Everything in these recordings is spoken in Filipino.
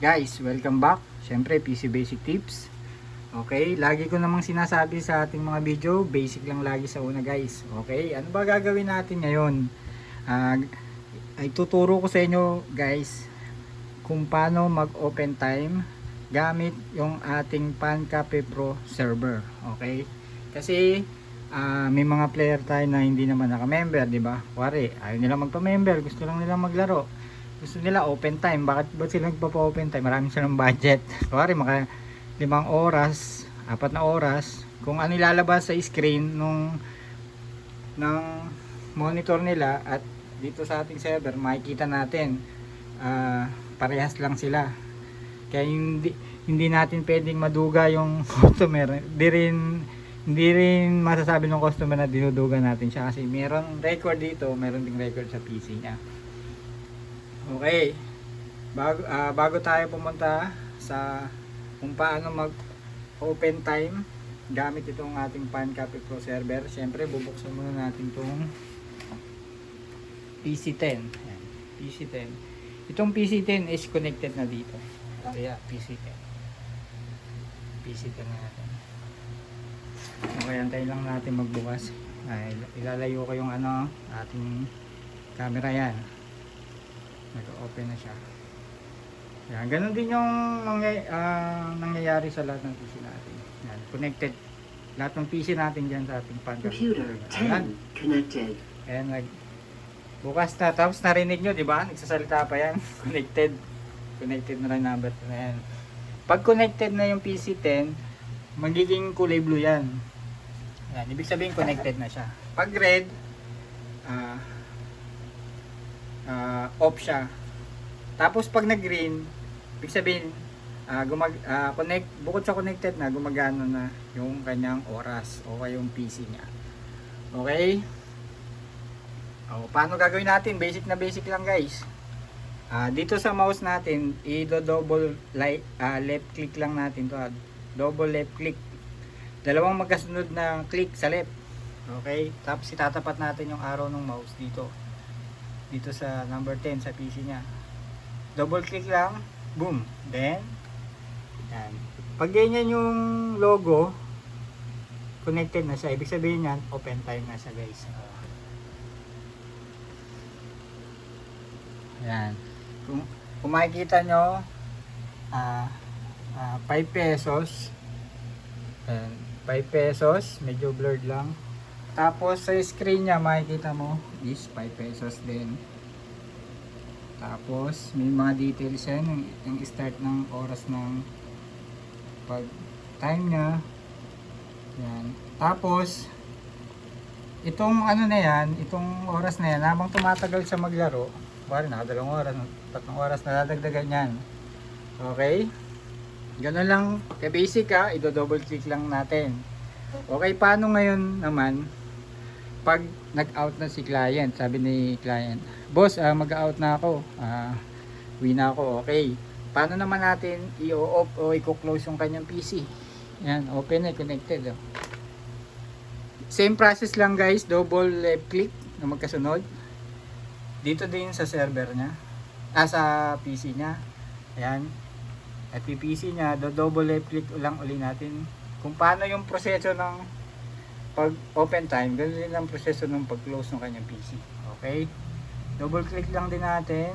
Guys, welcome back. Siyempre, PC Basic Tips. Okay, lagi ko namang sinasabi sa ating mga video, basic lang lagi sa una guys. Okay, ano ba gagawin natin ngayon? Ay tuturo ko sa inyo guys kung paano mag-open time gamit yung ating PanCafe Pro server. Okay, kasi may mga player tayo na hindi naman naka-member, di ba? Kuwari, ayaw nila magpa-member, gusto lang nila maglaro. Gusto nila open time. Bakit sila nagpapa-open time? Marami silang budget. Kuwari maka 5 oras, 4 na oras. Kung ano ilalabas sa screen ng monitor nila at dito sa ating server, makikita natin parehas lang sila. Kaya hindi natin pwedeng maduga yung customer. Hindi rin masasabi ng customer na dinuduga natin siya kasi meron record dito, meron ding record sa PC niya. Okay, bago tayo pumunta sa kung paano mag open time gamit itong ating PanCafe Pro server, syempre bubuksan muna natin itong PC10. Ayan, PC10. Itong PC10 is connected na dito. Kaya PC10 na natin. Okay, antayin lang natin magbukas. Ilalayo ko yung ating camera. Yan, nag-open na siya. Yan, ganun din yung nangyayari sa lahat ng PC natin. Yan, connected lahat ng PC natin dyan sa ating PanCafe. Computer 10 connected. And bukas na, tapos narinig nyo, di ba? Nagsasalita pa yan. Connected na rin number na yan. Pag connected na yung PC10, magiging kulay blue yan. Yan, ibig sabihin connected na siya. Pag red, off siya. Tapos pag nag-green, ibig sabihin bukod sa connected na, gumagana na yung kanyang oras o yung PC niya. Okay? Paano gagawin natin? Basic na basic lang guys. Dito sa mouse natin, i-double left click lang natin to. Double left click. Dalawang magkasunod na click sa left. Okay? Tapos itatapat natin yung arrow ng mouse dito sa number 10 sa PC niya. Double click lang, boom. Then yan. Pag ganyan yung logo, connected na siya. Ibig sabihin yan, open time na siya guys. Yan. Kung makikita nyo, 5 pesos. 5 pesos, medyo blurred lang. Tapos sa screen niya makikita mo is 5 pesos din. Tapos may mga details yan, yung start ng oras ng pag time niya. Yan. Tapos itong na yan, itong oras na yan, habang tumatagal sa maglaro, wala na 2 oras, 3 oras na dadagdagan yan. Okay? Ganun lang, kay basic i-double click lang natin. Okay, paano ngayon naman pag nag-out na si client? Sabi ni client, boss, mag-out na ako, uwi na ako. Okay, paano naman natin i-off o i-close yung kanyang PC? Yan, open na, connected. Same process lang guys, double left click na magkasunod. Dito din sa server niya, sa PC niya. Ayan, at yung PC niya, double left click lang uli natin. Kung paano yung proseso ng pag open time, ganun din ang proseso ng pag close ng kanyang PC. Okay, double click lang din natin,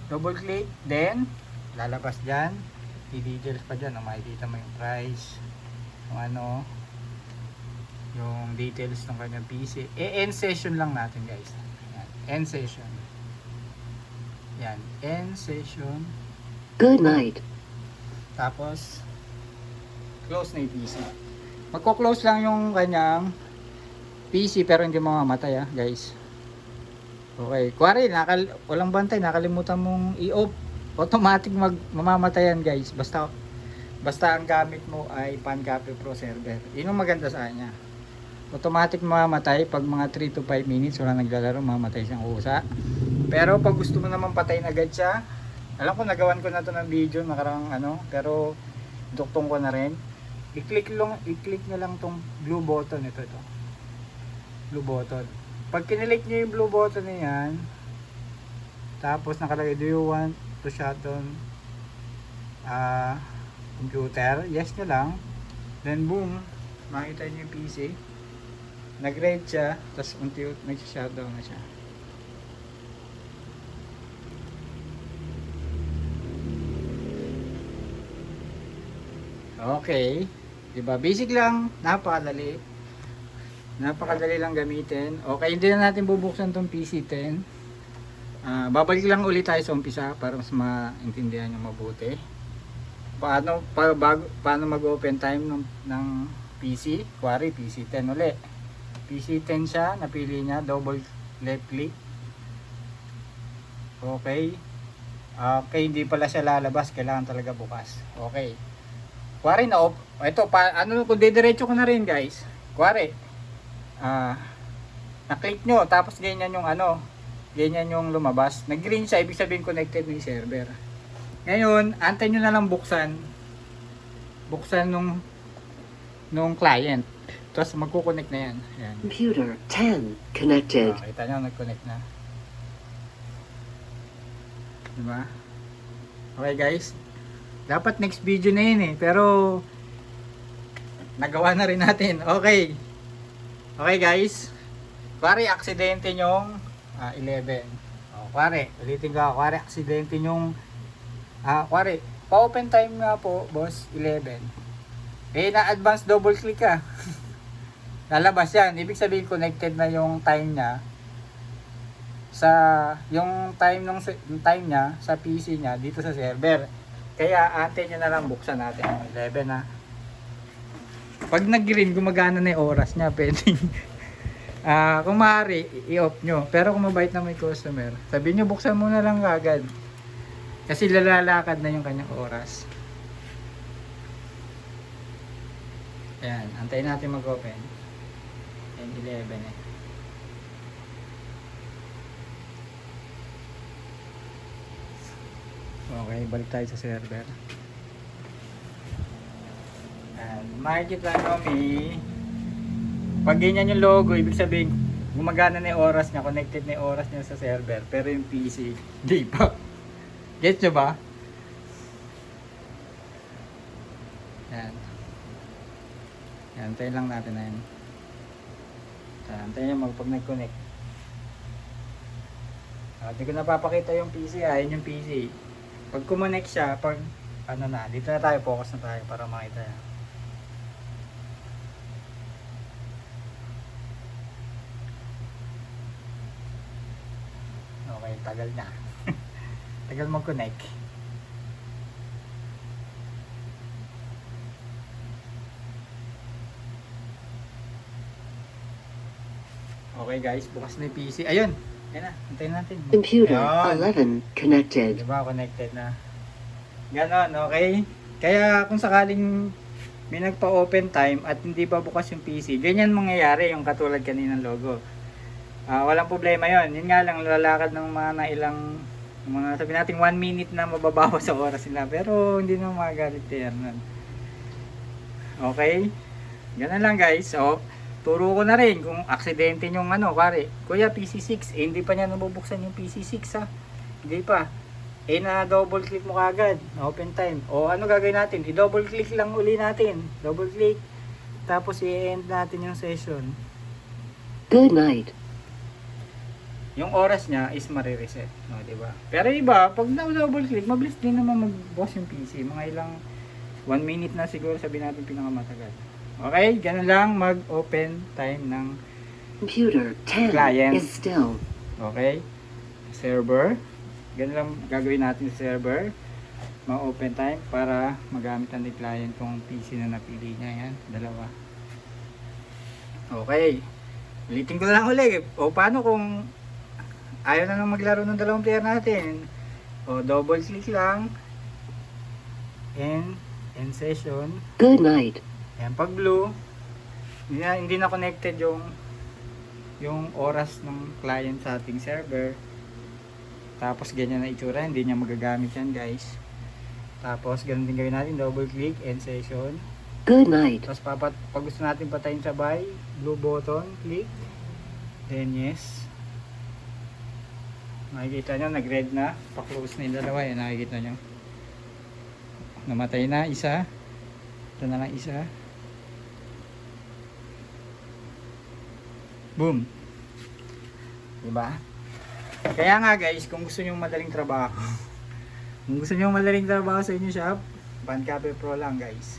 double click, then lalabas dyan, i-details pa dyan, makikita mo yung price, yung details ng kanyang PC. End session lang natin guys. Yan, end session. Yan, end session. Good night. Tapos close na yung PC. Magko-close lang yung kanyang PC pero hindi mamamatay guys. Okay, kuwari walang bantay, nakalimutan mong i-off, automatic mamamatay yan guys. Basta ang gamit mo ay PanCafe Pro server. Yun ang maganda sa kanya. Automatic mamamatay pag mga 3 to 5 minutes wala naglalaro, mamamatay siyang kusa. Pero pag gusto mo naman patayin agad siya, alam ko nagawan ko na to ng video nakarang pero duktong ko na rin. I-click na lang tong blue button ito. Blue button. Pag kinilik niyo yung blue button na yan, tapos nakalagay, do you want to shut down computer, yes nyo lang, then boom, makita nyo yung PC, nag-red siya, tapos unti-unti nag-shutdown na siya. Okay, diba? Basic lang, napakadali. Napakadali lang gamitin. Okay, hindi na natin bubuksan tong PC-10. Babalik lang ulit tayo sa umpisa para mas maintindihan nyo mabuti. Paano mag-open time ng PC? Kuwari, PC-10 uli. PC-10 siya, napili niya, double left click. Okay. Okay, hindi pala siya lalabas, kailangan talaga bukas. Okay. Kuwari na off. Ito, kung didiretso ko na rin guys. Kuwari, na-click nyo, tapos ganyan yung ganyan yung lumabas. Nag-green siya, ibig sabihin connected na yung server. Ngayon, antay nyo na lang buksan nung client. Tapos magkukonect na yan. Ayan. Computer 10 connected. Kita nyo, nag-connect na. Diba? Okay guys. Dapat next video na yun pero nagawa na rin natin. Okay. Okay guys. Kuwari aksidente nyong 11. Kuwari, ulitin ko. Kuwari aksidente nyong kuwari, pa-open time nga po, boss, 11. Na-advance double click ka. Lalabas yan. Ibig sabihin connected na yung time niya sa yung time niya sa PC niya dito sa server. Kaya ate nyo na lang buksan natin yung 11 Pag nag-green, gumagana na yung oras niya. Pwedeng kung maaari, i-off nyo. Pero kung mabait na may customer, sabihin nyo buksan mo na lang agad. Kasi lalalakad na yung kanyang oras. Ayan, antayin natin mag-open. And 11 Okay, balik tayo sa server. And makikita nyo pag ganyan yung logo, ibig sabihin gumagana na yung oras niya, connected na yung oras niya sa server. Pero yung PC, di pa. Get nyo ba? Yan. Yan, tayo lang natin na yan. Antayin nyo pag nag-connect. Hindi ko napapakita yung PC, yun yung PC. Pag kumonect siya, dito na tayo, focus na tayo para makita yan. Okay, tagal na. Tagal mag-connect. Okay guys, bukas na yung PC. Ayun! Yan na, hintayin natin. Computer Ayun. 11 connected. Diba, connected na. Ganon, okay? Kaya kung sakaling may nagpa-open time at hindi pa bukas yung PC, ganyan mangyayari yung katulad kaninang logo. Walang problema yon. Yun nga lang, lalakad ng mga sabi natin 1 minute na mababawas sa oras nila. Pero hindi na magalit yan. Okay? Ganun lang guys. So, turo ko na rin kung aksidente yung kuwari, kuya PC6, hindi pa niya nabubuksan yung PC6 Hindi pa. Na double click mo kagad, open time. O ano gagawin natin? I-double click lang uli natin. Double click. Tapos i-end natin yung session. Good night. Yung oras niya is marireset, no, di ba? Pero iba, pag na-double click, mabilis din naman mag-boss yung PC. Mga ilang 1 minute na siguro sabihin natin pinakamatagal. Okay, ganun lang mag-open time ng Computer 10 client. is still. Okay, server. Ganun lang gagawin natin sa server. Ma-open time para magamit ng client kung PC na napili niya. Yan, dalawa. Okay, ulitin ko na lang ulit. O paano kung ayaw na nang maglaro ng dalawang player natin? O double click lang. End session. Good night. Ayan, pag blue, hindi na connected yung oras ng client sa ating server. Tapos ganyan na itsura, hindi niya magagamit yan guys. Tapos ganun din gawin natin, double click, end session. Good night. Tapos pag gusto natin patayin sabay, blue button, click, then yes. Makikita nyo, nag-red na, pa-close na yung dalawa, yan nakikita nyo. Namatay na isa. Ito na lang isa. Boom. Diba? Kaya nga guys, kung gusto nyo madaling trabaho, kung gusto nyo madaling trabaho sa inyo shop, Van Cafe Pro lang guys.